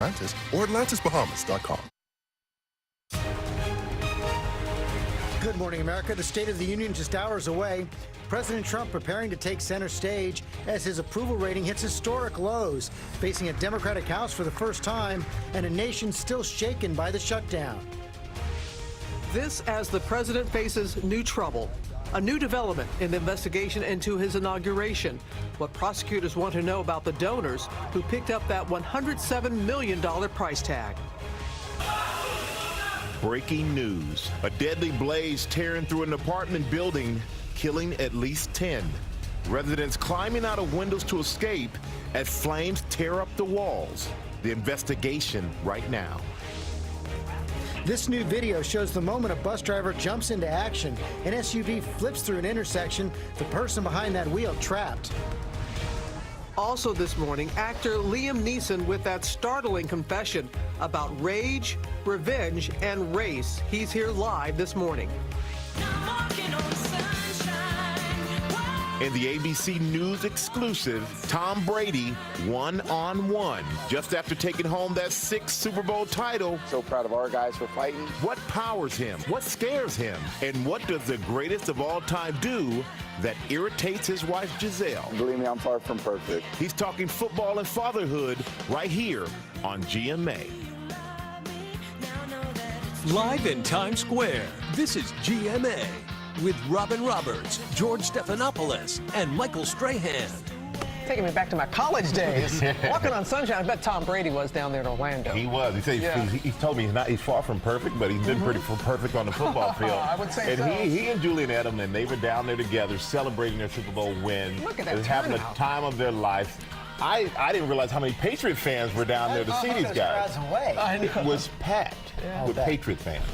Atlantis or AtlantisBahamas.com. Good morning, America. The State of the Union just hours away. President Trump preparing to take center stage as his approval rating hits historic lows, facing a Democratic House for the first time and a nation still shaken by the shutdown. This as the president faces new trouble. A new development in the investigation into his inauguration. What prosecutors want to know about the donors who picked up that $107 million price tag. Breaking news. A deadly blaze tearing through an apartment building, killing at least 10. Residents climbing out of windows to escape as flames tear up the walls. The investigation right now. This new video shows the moment a bus driver jumps into action. An SUV flips through an intersection, the person behind that wheel trapped. Also this morning, actor Liam Neeson with that startling confession about rage, revenge, and race. He's here live this morning. In the ABC News exclusive, Tom Brady one-on-one just after taking home that 6th Super Bowl title. So proud of our guys for fighting. What powers him? What scares him? And what does the greatest of all time do that irritates his wife Giselle? Believe me, I'm far from perfect. He's talking football and fatherhood right here on GMA. Live in Times Square, this is GMA with Robin Roberts, George Stephanopoulos, and Michael Strahan. Taking me back to my college days. Walking on sunshine. I bet Tom Brady was down there in Orlando. He was. He said he told me he's far from perfect, but he's been pretty perfect on the football field. I would say and so. He and Julian Edelman, they were down there together celebrating their Super Bowl win. Look at that having the turnout. time of their life. I didn't realize how many Patriot fans were down there to see these guys. It was packed with Patriot fans.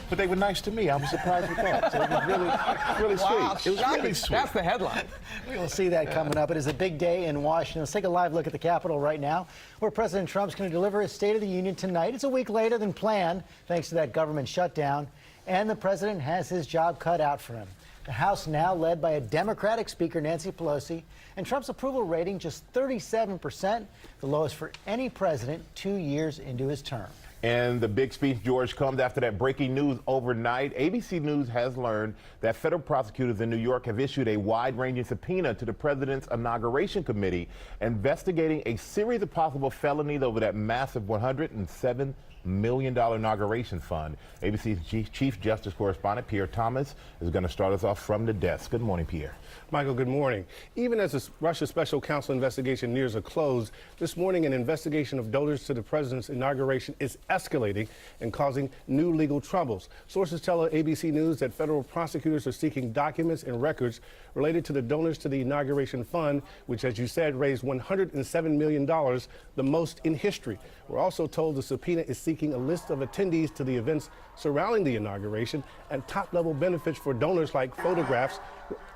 But they were nice to me. I was surprised with that. So it was really Wow, sweet. It was really sweet. That's the headline. We will see that coming up. It is a big day in Washington. Let's take a live look at the Capitol right now, where President Trump's going to deliver his State of the Union tonight. It's a week later than planned, thanks to that government shutdown. And the president has his job cut out for him. The House now led by a Democratic Speaker, Nancy Pelosi, and Trump's approval rating just 37%, the lowest for any president 2 years into his term. And the big speech, George, comes after that breaking news overnight. ABC News has learned that federal prosecutors in New York have issued a wide-ranging subpoena to the president's inauguration committee, investigating a series of possible felonies over that massive $107 million inauguration fund. ABC's Chief Justice Correspondent Pierre Thomas is going to start us off from the desk. Good morning, Pierre. Michael, good morning. Even as the Russia Special Counsel investigation nears a close, this morning an investigation of donors to the president's inauguration is escalating and causing new legal troubles. Sources tell ABC News that federal prosecutors are seeking documents and records related to the donors to the inauguration fund, which, as you said, raised $107 million, the most in history. We're also told the subpoena is seeking a list of attendees to the events surrounding the inauguration and top-level benefits for donors like photographs,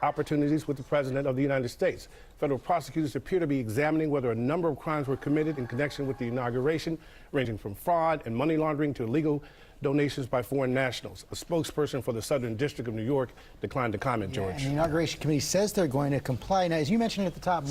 opportunities with the President of the United States. Federal prosecutors appear to be examining whether a number of crimes were committed in connection with the inauguration, ranging from fraud and money laundering to illegal donations by foreign nationals. A spokesperson for the Southern District of New York declined to comment, George. And the Inauguration Committee says they're going to comply. Now, as you mentioned at the top,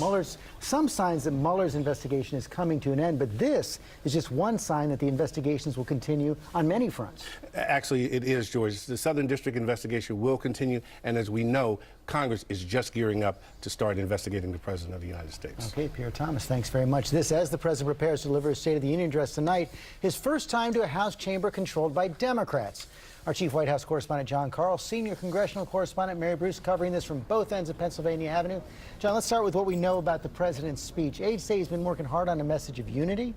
some signs that Mueller's investigation is coming to an end, but this is just one sign that the investigations will continue on many fronts. Actually, it is, George. The Southern District investigation will continue, and as we know, Congress is just gearing up to start investigating the President of the United States. Okay, Pierre Thomas, thanks very much. This as the President prepares to deliver his State of the Union address tonight, his first time to a House chamber controlled by Democrats. Our Chief White House Correspondent John Carl, Senior Congressional Correspondent Mary Bruce covering this from both ends of Pennsylvania Avenue. John, let's start with what we know about the President's speech. Aides say he's been working hard on a message of unity.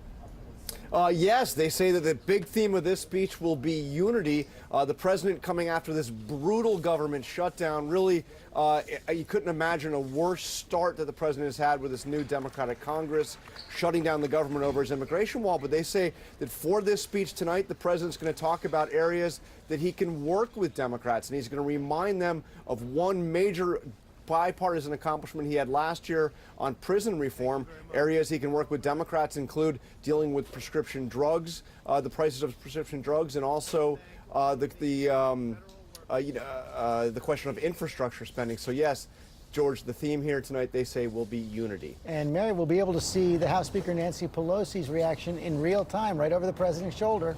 Yes, they say that the big theme of this speech will be unity. The president coming after this brutal government shutdown. Really, you couldn't imagine a worse start that the president has had with this new Democratic Congress, shutting down the government over his immigration wall. But they say that for this speech tonight, the president's going to talk about areas that he can work with Democrats, and he's going to remind them of one major bipartisan accomplishment he had last year on prison reform. Areas he can work with Democrats include dealing with prescription drugs, the prices of prescription drugs, and also the question of infrastructure spending. So yes, George, the theme here tonight, they say, will be unity. And Mary will be able to see the House Speaker Nancy Pelosi's reaction in real time, right over the president's shoulder.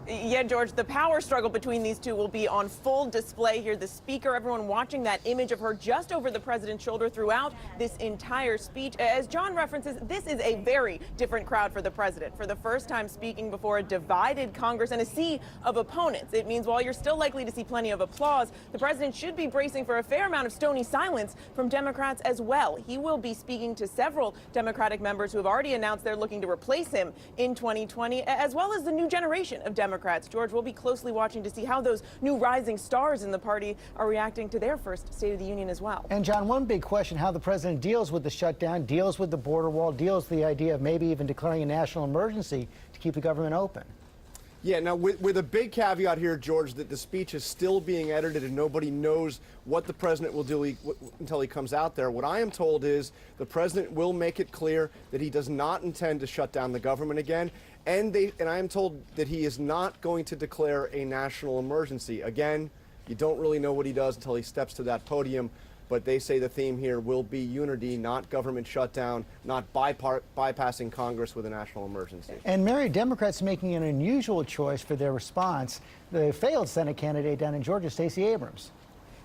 Yeah, George, the power struggle between these two will be on full display here. The speaker, everyone watching that image of her just over the president's shoulder throughout this entire speech. As John references, this is a very different crowd for the president. For the first time speaking before a divided Congress and a sea of opponents. It means while you're still likely to see plenty of applause, the president should be bracing for a fair amount of stony silence from Democrats as well. He will be speaking to several Democratic members who have already announced they're looking to replace him in 2020, as well as the new generation of Democrats. George, we'll be closely watching to see how those new rising stars in the party are reacting to their first State of the Union as well. And John, one big question, how the president deals with the shutdown, deals with the border wall, deals with the idea of maybe even declaring a national emergency to keep the government open. Yeah, now with a big caveat here, George, that the speech is still being edited and nobody knows what the president will do until he comes out there. What I am told is the president will make it clear that he does not intend to shut down the government again. And I am told that he is not going to declare a national emergency. Again, you don't really know what he does until he steps to that podium. But they say the theme here will be unity, not government shutdown, not bypassing Congress with a national emergency. And Mary, Democrats making an unusual choice for their response. The failed Senate candidate down in Georgia, Stacey Abrams.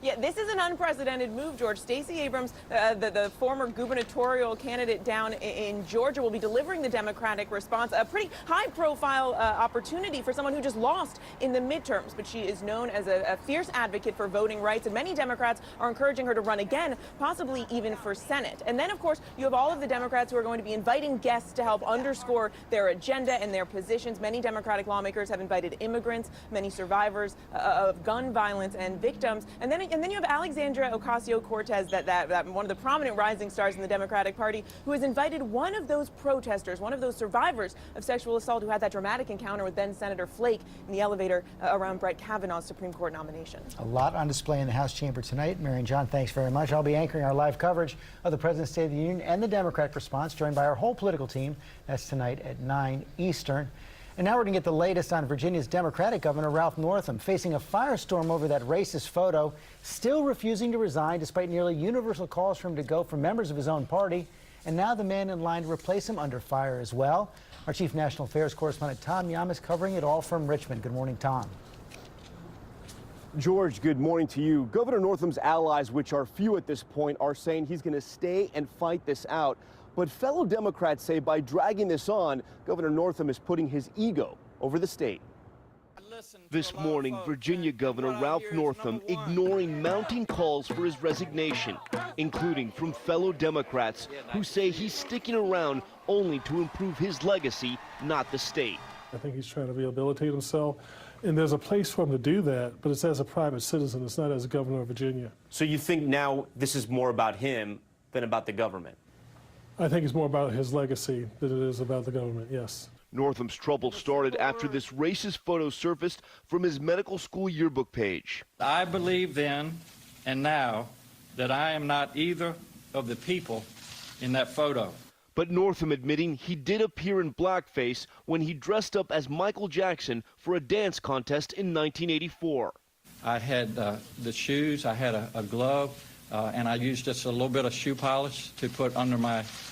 Yeah, this is an unprecedented move, George. Stacey Abrams, the former gubernatorial candidate down in Georgia, will be delivering the Democratic response. A pretty high-profile opportunity for someone who just lost in the midterms. But she is known as a fierce advocate for voting rights, and many Democrats are encouraging her to run again, possibly even for Senate. And then, of course, you have all of the Democrats who are going to be inviting guests to help underscore their agenda and their positions. Many Democratic lawmakers have invited immigrants, many survivors of gun violence and victims. And then you have Alexandria Ocasio-Cortez, that one of the prominent rising stars in the Democratic Party, who has invited one of those protesters, one of those survivors of sexual assault who had that dramatic encounter with then Senator Flake in the elevator around Brett Kavanaugh's Supreme Court nomination. A lot on display in the House chamber tonight. Mary and John, thanks very much. I'll be anchoring our live coverage of the President's State of the Union and the Democratic response, joined by our whole political team. That's tonight at 9 Eastern. And now we're going to get the latest on Virginia's Democratic Governor Ralph Northam, facing a firestorm over that racist photo, still refusing to resign despite nearly universal calls for him to go from members of his own party. And now the man in line to replace him under fire as well. Our Chief National Affairs correspondent Tom Yam is covering it all from Richmond. Good morning, Tom. George, good morning to you. Governor Northam's allies, which are few at this point, are saying he's going to stay and fight this out. But fellow Democrats say by dragging this on, Governor Northam is putting his ego over the state. This morning, Virginia Governor Ralph Northam ignoring mounting calls for his resignation, including from fellow Democrats who say he's sticking around only to improve his legacy, not the state. I think he's trying to rehabilitate himself, and there's a place for him to do that, but it's as a private citizen. It's not as governor of Virginia. So you think now this is more about him than about the government? I think it's more about his legacy than it is about the government, yes. Northam's trouble started after this racist photo surfaced from his medical school yearbook page. I believe then and now that I am not either of the people in that photo. But Northam admitting he did appear in blackface when he dressed up as Michael Jackson for a dance contest in 1984. I had the shoes, I had a glove, and I used just a little bit of shoe polish to put under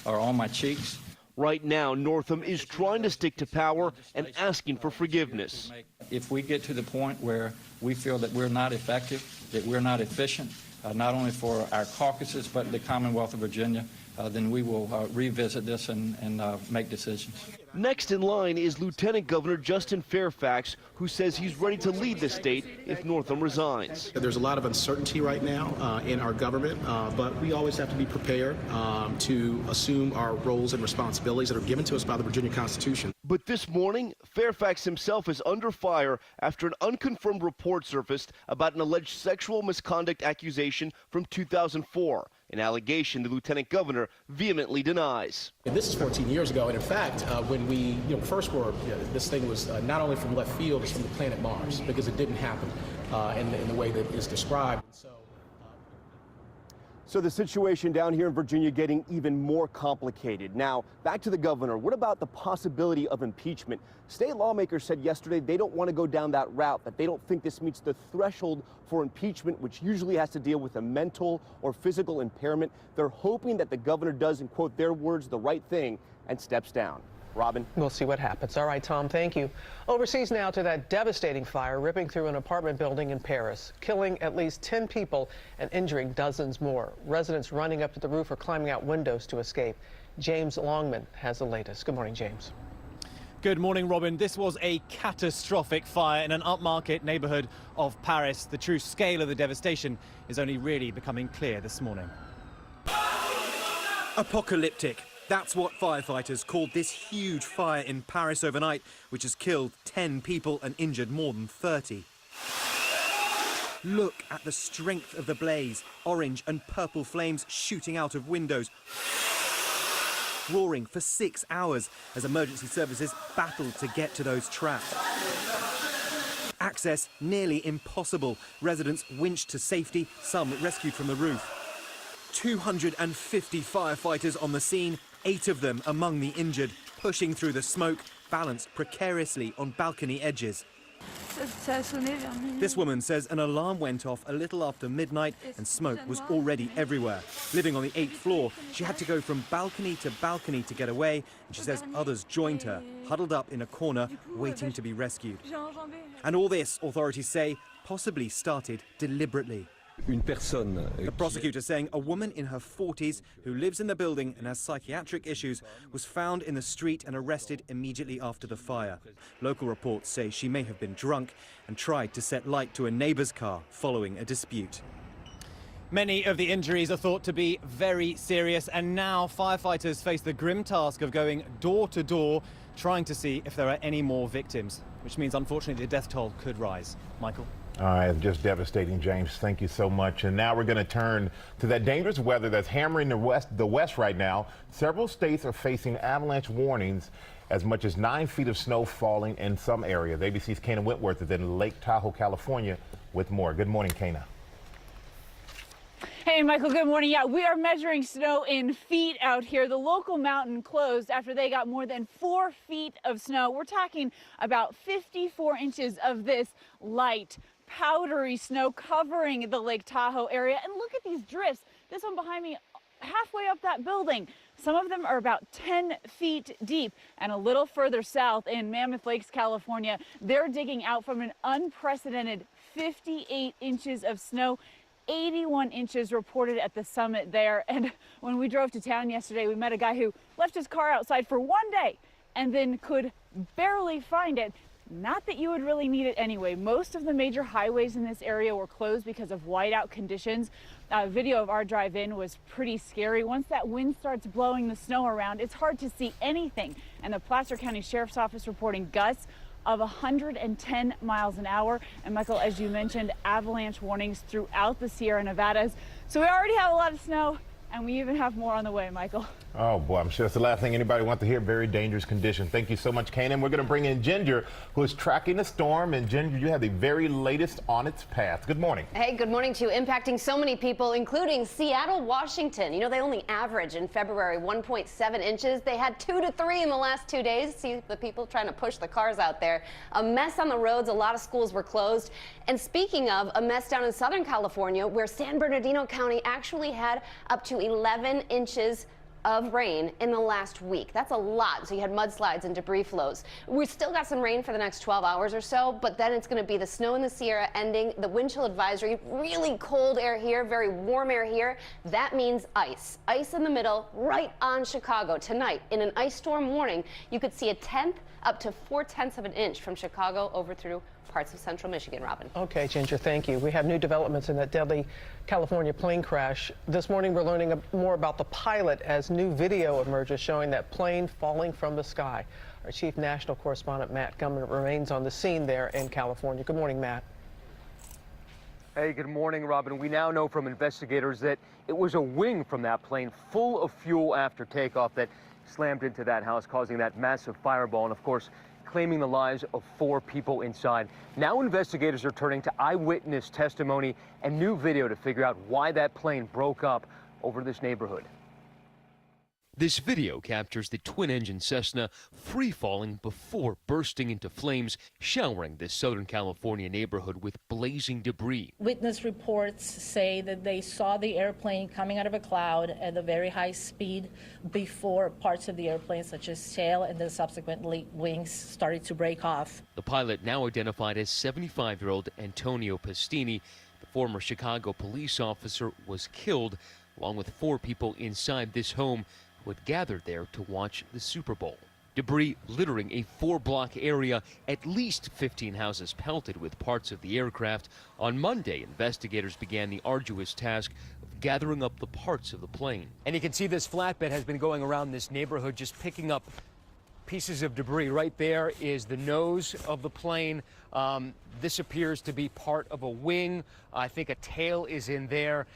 on my cheeks. Right now, Northam is trying to stick to power and asking for forgiveness. If we get to the point where we feel that we're not effective, that we're not efficient, not only for our caucuses but the Commonwealth of Virginia, then we will revisit this and make decisions. Next in line is Lieutenant Governor Justin Fairfax, who says he's ready to lead the state if Northam resigns. There's a lot of uncertainty right now in our government, but we always have to be prepared to assume our roles and responsibilities that are given to us by the Virginia Constitution. But this morning, Fairfax himself is under fire after an unconfirmed report surfaced about an alleged sexual misconduct accusation from 2004, an allegation the lieutenant governor vehemently denies. And this is 14 years ago, and in fact, when we first were, this thing was not only from left field, it's from the planet Mars, because it didn't happen in the way that is described. So the situation down here in Virginia getting even more complicated. Now, back to the governor. What about the possibility of impeachment? State lawmakers said yesterday they don't want to go down that route, that they don't think this meets the threshold for impeachment, which usually has to deal with a mental or physical impairment. They're hoping that the governor does, in quote their words, the right thing and steps down. Robin? We'll see what happens. All right, Tom, thank you. Overseas now to that devastating fire ripping through an apartment building in Paris, killing at least 10 people and injuring dozens more. Residents running up to the roof or climbing out windows to escape. James Longman has the latest. Good morning, James. Good morning, Robin. This was a catastrophic fire in an upmarket neighborhood of Paris. The true scale of the devastation is only really becoming clear this morning. Apocalyptic. That's what firefighters called this huge fire in Paris overnight, which has killed 10 people and injured more than 30. Look at the strength of the blaze. Orange and purple flames shooting out of windows, roaring for 6 hours as emergency services battled to get to those trapped. Access nearly impossible. Residents winched to safety, some rescued from the roof. 250 firefighters on the scene, 8 of them among the injured, pushing through the smoke, balanced precariously on balcony edges. This woman says an alarm went off a little after midnight and smoke was already everywhere. Living on the 8th floor, she had to go from balcony to get away, and she says others joined her, huddled up in a corner, waiting to be rescued. And all this, authorities say, possibly started deliberately. The prosecutor saying a woman in her 40s who lives in the building and has psychiatric issues was found in the street and arrested immediately after the fire. Local reports say she may have been drunk and tried to set light to a neighbor's car following a dispute. Many of the injuries are thought to be very serious, and now firefighters face the grim task of going door to door trying to see if there are any more victims, which means unfortunately the death toll could rise. Michael? All right, just devastating, James. Thank you so much. And now we're going to turn to that dangerous weather that's hammering the west right now. Several states are facing avalanche warnings, as much as 9 feet of snow falling in some areas. ABC's Kana Wentworth is in Lake Tahoe, California, with more. Good morning, Kana. Hey, Michael, good morning. Yeah, we are measuring snow in feet out here. The local mountain closed after they got more than 4 feet of snow. We're talking about 54 inches of this light, powdery snow covering the Lake Tahoe area. And look at these drifts. This one behind me, halfway up that building. Some of them are about 10 feet deep. And a little further south in Mammoth Lakes, California, they're digging out from an unprecedented 58 inches of snow. 81 inches reported at the summit there. And when we drove to town yesterday, we met a guy who left his car outside for 1 day and then could barely find it. Not that you would really need it anyway. Most of the major highways in this area were closed because of whiteout conditions. Video of our drive in was pretty scary. Once that wind starts blowing the snow around, it's hard to see anything. And the Placer County Sheriff's Office reporting gusts of 110 miles an hour. And Michael, as you mentioned, avalanche warnings throughout the Sierra Nevadas. So we already have a lot of snow, and we even have more on the way, Michael. Oh, boy, I'm sure that's the last thing anybody wants to hear. Very dangerous condition. Thank you so much, Kanan. We're going to bring in Ginger, who is tracking the storm. And Ginger, you have the very latest on its path. Good morning. Hey, good morning to you. Impacting so many people, including Seattle, Washington. You know, they only average in February 1.7 inches. They had 2 to 3 in the last 2 days. See the people trying to push the cars out there. A mess on the roads. A lot of schools were closed. And speaking of a mess down in Southern California, where San Bernardino County actually had up to 11 inches of rain in the last week. That's a lot. So you had mudslides and debris flows. We've still got some rain for the next 12 hours or so, but then it's going to be the snow in the Sierra ending, the wind chill advisory, really cold air here, very warm air here. That means ice. Ice in the middle, right on Chicago. Tonight, in an ice storm warning, you could see a 1/10 up to 4/10 of an inch from Chicago over through parts of central Michigan, Robin. Okay, Ginger, thank you. We have new developments in that deadly California plane crash. This morning, we're learning more about the pilot as new video emerges showing that plane falling from the sky. Our chief national correspondent, Matt Gumman, remains on the scene there in California. Good morning, Matt. Hey, good morning, Robin. We now know from investigators that it was a wing from that plane full of fuel after takeoff that slammed into that house, causing that massive fireball. And of course, claiming the lives of 4 people inside. Now investigators are turning to eyewitness testimony and new video to figure out why that plane broke up over this neighborhood. This video captures the twin-engine Cessna free-falling before bursting into flames, showering this Southern California neighborhood with blazing debris. Witness reports say that they saw the airplane coming out of a cloud at a very high speed before parts of the airplane, such as tail and then subsequently wings, started to break off. The pilot, now identified as 75-year-old Antonio Pastini, the former Chicago police officer, was killed, along with 4 people inside this home who had gathered there to watch the Super Bowl. Debris littering a 4-block area, at least 15 houses pelted with parts of the aircraft. On Monday, investigators began the arduous task of gathering up the parts of the plane. And you can see this flatbed has been going around this neighborhood just picking up pieces of debris. Right there is the nose of the plane. This appears to be part of a wing. I think a tail is in there.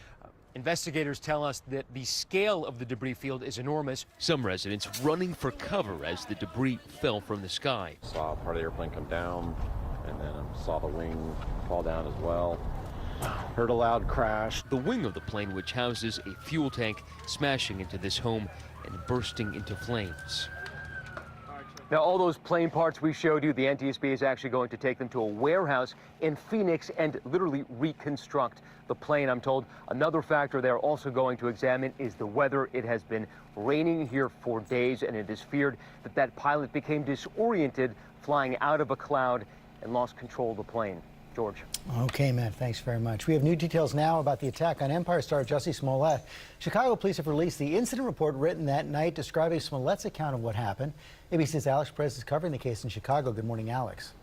Investigators tell us that the scale of the debris field is enormous. Some residents running for cover as the debris fell from the sky. Saw part of the airplane come down, and then saw the wing fall down as well. Heard a loud crash. The wing of the plane, which houses a fuel tank, smashing into this home and bursting into flames. Now, all those plane parts we showed you, the NTSB is actually going to take them to a warehouse in Phoenix and literally reconstruct the plane, I'm told. Another factor they're also going to examine is the weather. It has been raining here for days, and it is feared that that pilot became disoriented flying out of a cloud and lost control of the plane. George. Okay, Matt, thanks very much. We have new details now about the attack on Empire star Jussie Smollett. Chicago police have released the incident report written that night describing Smollett's account of what happened. ABC's Alex Perez is covering the case in Chicago. Good morning, Alex.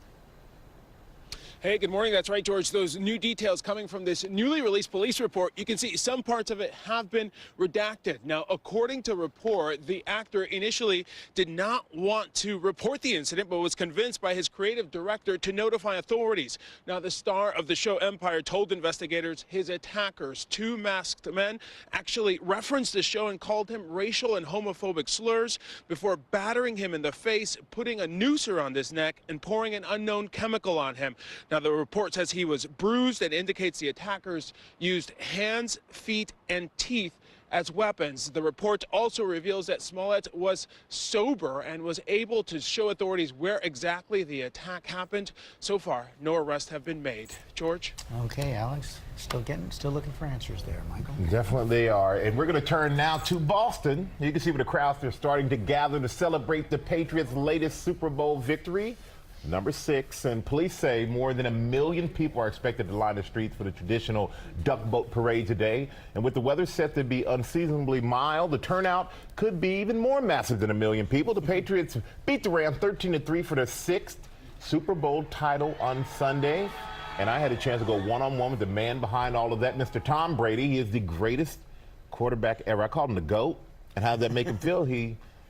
Hey, good morning. That's right, George. Those new details coming from this newly released police report, you can see some parts of it have been redacted. Now, according to report, the actor initially did not want to report the incident, but was convinced by his creative director to notify authorities. Now, the star of the show Empire told investigators his attackers, 2 masked men, actually referenced the show and called him racial and homophobic slurs before battering him in the face, putting a noose around his neck, and pouring an unknown chemical on him. Now, the report says he was bruised and indicates the attackers used hands, feet, and teeth as weapons. The report also reveals that Smollett was sober and was able to show authorities where exactly the attack happened. So far, no arrests have been made. George? Okay, Alex. Still looking for answers there, Michael. Definitely they are. And we're going to turn now to Boston. You can see where the crowds are starting to gather to celebrate the Patriots' latest Super Bowl victory. Number 6, and police say more than 1 million people are expected to line the streets for the traditional duck boat parade today. And with the weather set to be unseasonably mild, the turnout could be even more massive than 1 million people. The Patriots beat the Rams 13-3 for their 6th Super Bowl title on Sunday. And I had a chance to go one-on-one with the man behind all of that, Mr. Tom Brady. He is the greatest quarterback ever. I called him the GOAT. And how did that make him feel?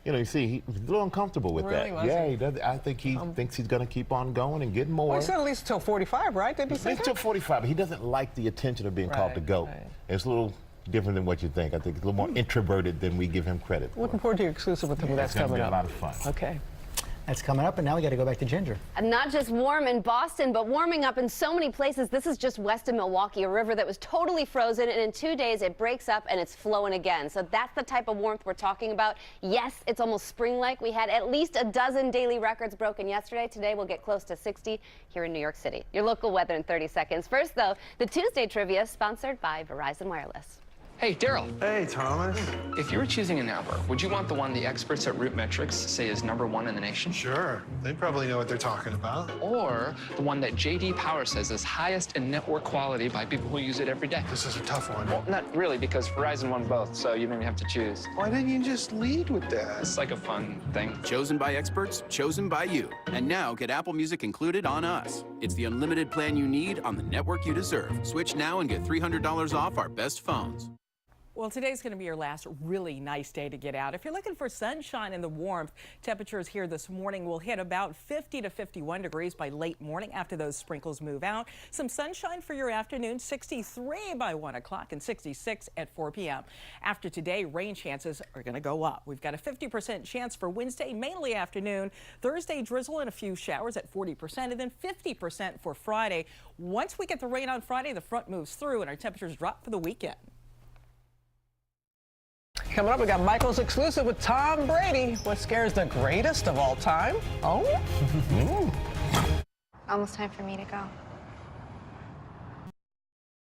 You see, he's a little uncomfortable with that. Yeah, he does. I think he thinks he's going to keep on going and get more. Well, he said at least until 45, right? Did he say until 45, but he doesn't like the attention of being called the GOAT. Right. It's a little different than what you think. I think it's a little more introverted than we give him credit for. Looking forward to your exclusive with him. That's coming up. It's going to be a lot of fun. Okay. That's coming up, and now we got to go back to Ginger. And not just warm in Boston, but warming up in so many places. This is just west of Milwaukee, a river that was totally frozen, and in 2 days it breaks up and it's flowing again. So that's the type of warmth we're talking about. Yes, it's almost spring-like. We had at least a dozen daily records broken yesterday. Today we'll get close to 60 here in New York City. Your local weather in 30 seconds. First, though, the Tuesday trivia sponsored by Verizon Wireless. Hey, Daryl. Hey, Thomas. If you were choosing a network, would you want the one the experts at Root Metrics say is #1 in the nation? Sure. They probably know what they're talking about. Or the one that J.D. Power says is highest in network quality by people who use it every day? This is a tough one. Well, not really, because Verizon won both, so you didn't have to choose. Why didn't you just lead with that? It's like a fun thing. Chosen by experts, chosen by you. And now get Apple Music included on us. It's the unlimited plan you need on the network you deserve. Switch now and get $300 off our best phones. Well, today's going to be your last really nice day to get out. If you're looking for sunshine and the warmth, temperatures here this morning will hit about 50 to 51 degrees by late morning after those sprinkles move out. Some sunshine for your afternoon, 63 by 1 o'clock and 66 at 4 p.m. After today, rain chances are going to go up. We've got a 50% chance for Wednesday, mainly afternoon. Thursday, drizzle and a few showers at 40%, and then 50% for Friday. Once we get the rain on Friday, the front moves through and our temperatures drop for the weekend. Coming up, we got Michael's exclusive with Tom Brady. What scares the greatest of all time? Oh? Almost time for me to go.